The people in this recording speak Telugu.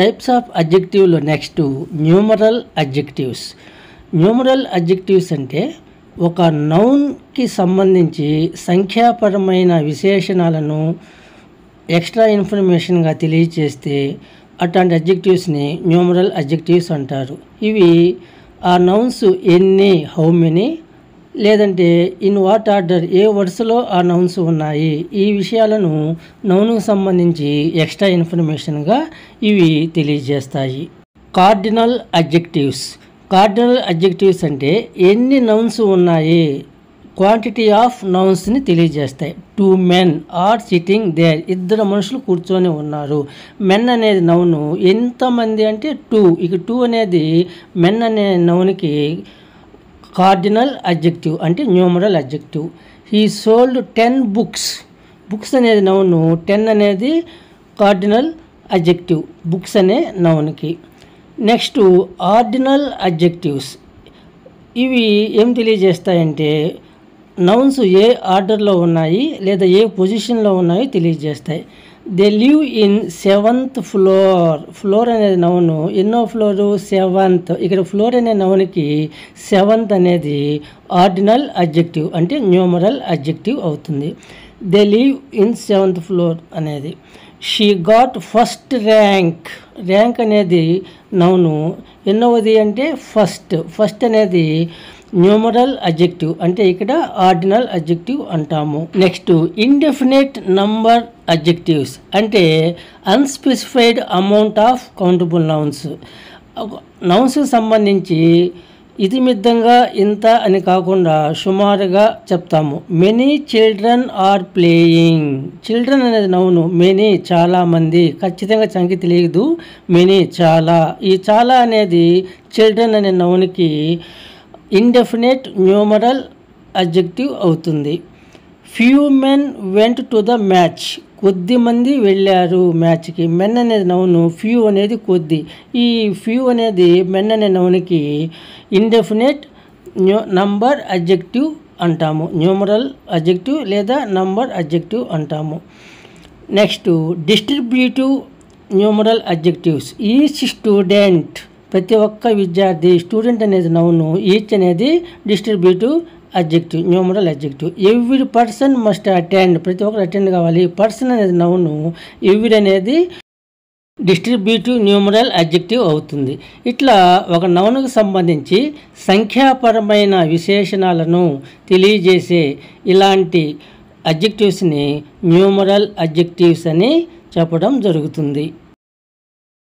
టైప్స్ ఆఫ్ అడ్జెక్టివ్లో next numeral adjectives. Numeral adjectives అంటే ఒక నౌన్కి సంబంధించి సంఖ్యాపరమైన విశేషణాలను ఎక్స్ట్రా ఇన్ఫర్మేషన్గా తెలియచేస్తే అట్లాంటి అడ్జెక్టివ్స్ని న్యూమరల్ అడ్జెక్టివ్స్ అంటారు. ఇవి ఆ నౌన్స్ ఎన్ని, హౌ మెనీ, లేదంటే ఇన్ వాట్ ఆర్డర్, ఏ వరుసలో ఆ నౌన్స్ ఉన్నాయి, ఈ విషయాలను నౌన్కు సంబంధించి ఎక్స్ట్రా ఇన్ఫర్మేషన్గా ఇవి తెలియజేస్తాయి. Cardinal adjectives. కార్డినల్ అడ్జెక్టివ్స్ అంటే ఎన్ని నౌన్స్ ఉన్నాయి, క్వాంటిటీ ఆఫ్ నౌన్స్ని తెలియజేస్తాయి. 2 men ఆర్ సిట్టింగ్ దేర్, ఇద్దరు మనుషులు కూర్చొని ఉన్నారు. మెన్ అనేది నౌను, ఎంతమంది అంటే 2, ఇక 2 అనేది మెన్ అనే నౌన్కి కార్డినల్ అడ్జెక్టివ్ అంటే numeral adjective. He sold 10 books. Books అనేది నౌను, 10 అనేది కార్డినల్ అడ్జెక్టివ్ బుక్స్ అనే నౌన్కి. Next ordinal adjectives. ఇవి ఏం తెలియజేస్తాయంటే నౌన్స్ ఏ ఆర్డర్లో ఉన్నాయి లేదా ఏ పొజిషన్లో ఉన్నాయో తెలియజేస్తాయి. They live in 7th floor. Floor అనేది నౌను, ఎన్నో ఫ్లోరు, 7th. ఇక్కడ ఫ్లోర్ అనే నౌన్కి 7th అనేది ఆర్డినల్ అడ్జెక్టివ్ అంటే న్యూమరల్ అడ్జెక్టివ్ అవుతుంది. They live in 7th floor అనేది. She got first rank. Rank అనేది నౌను, ఎన్నోది అంటే ఫస్ట్. ఫస్ట్ అనేది న్యూమరల్ అడ్జెక్టివ్ అంటే ఇక్కడ ఆర్డినల్ అడ్జెక్టివ్ అంటాము. నెక్స్ట్ ఇండెఫినెట్ నంబర్ అడ్జెక్టివ్స్ అంటే unspecified amount of countable nouns. నౌన్స్కి సంబంధించి ఇతిమిద్దంగా ఇంత అని కాకుండా సుమారుగా చెప్తాము. Many children are playing. Children అనేది నౌను, మెనీ చాలామంది, ఖచ్చితంగా సంఖ్య తెలియదు, మెనీ చాలా. ఈ చాలా అనేది చిల్డ్రన్ అనే నౌన్కి ఇండెఫినెట్ న్యూమరల్ అడ్జెక్టివ్ అవుతుంది. Few men went to the match. కొద్ది మంది వెళ్ళారు మ్యాచ్కి. మెన్ అనేది నౌను, ఫ్యూ అనేది కొద్ది. ఈ ఫ్యూ అనేది మెన్ అనే నౌన్కి ఇండెఫినెట్ నంబర్ అడ్జెక్టివ్ అంటాము. న్యూమరల్ అడ్జెక్టివ్ లేదా నంబర్ అడ్జెక్టివ్ అంటాము. Next distributive numeral adjectives. Each student, ప్రతి ఒక్క విద్యార్థి. స్టూడెంట్ అనేది నౌను, ఈచ్ అనేది distributive adjective numeral adjective. Every person must attend, ప్రతి ఒక్కరు అటెండ్ కావాలి. పర్సన్ అనేది నౌను, ఎవ్రీ అనేది డిస్ట్రిబ్యూటివ్ న్యూమరల్ అడ్జెక్టివ్ అవుతుంది. ఇట్లా ఒక నౌన్కు సంబంధించి సంఖ్యాపరమైన విశేషణాలను తెలియజేసే ఇలాంటి అడ్జెక్టివ్స్ని న్యూమరల్ అడ్జెక్టివ్స్ అని చెప్పడం జరుగుతుంది.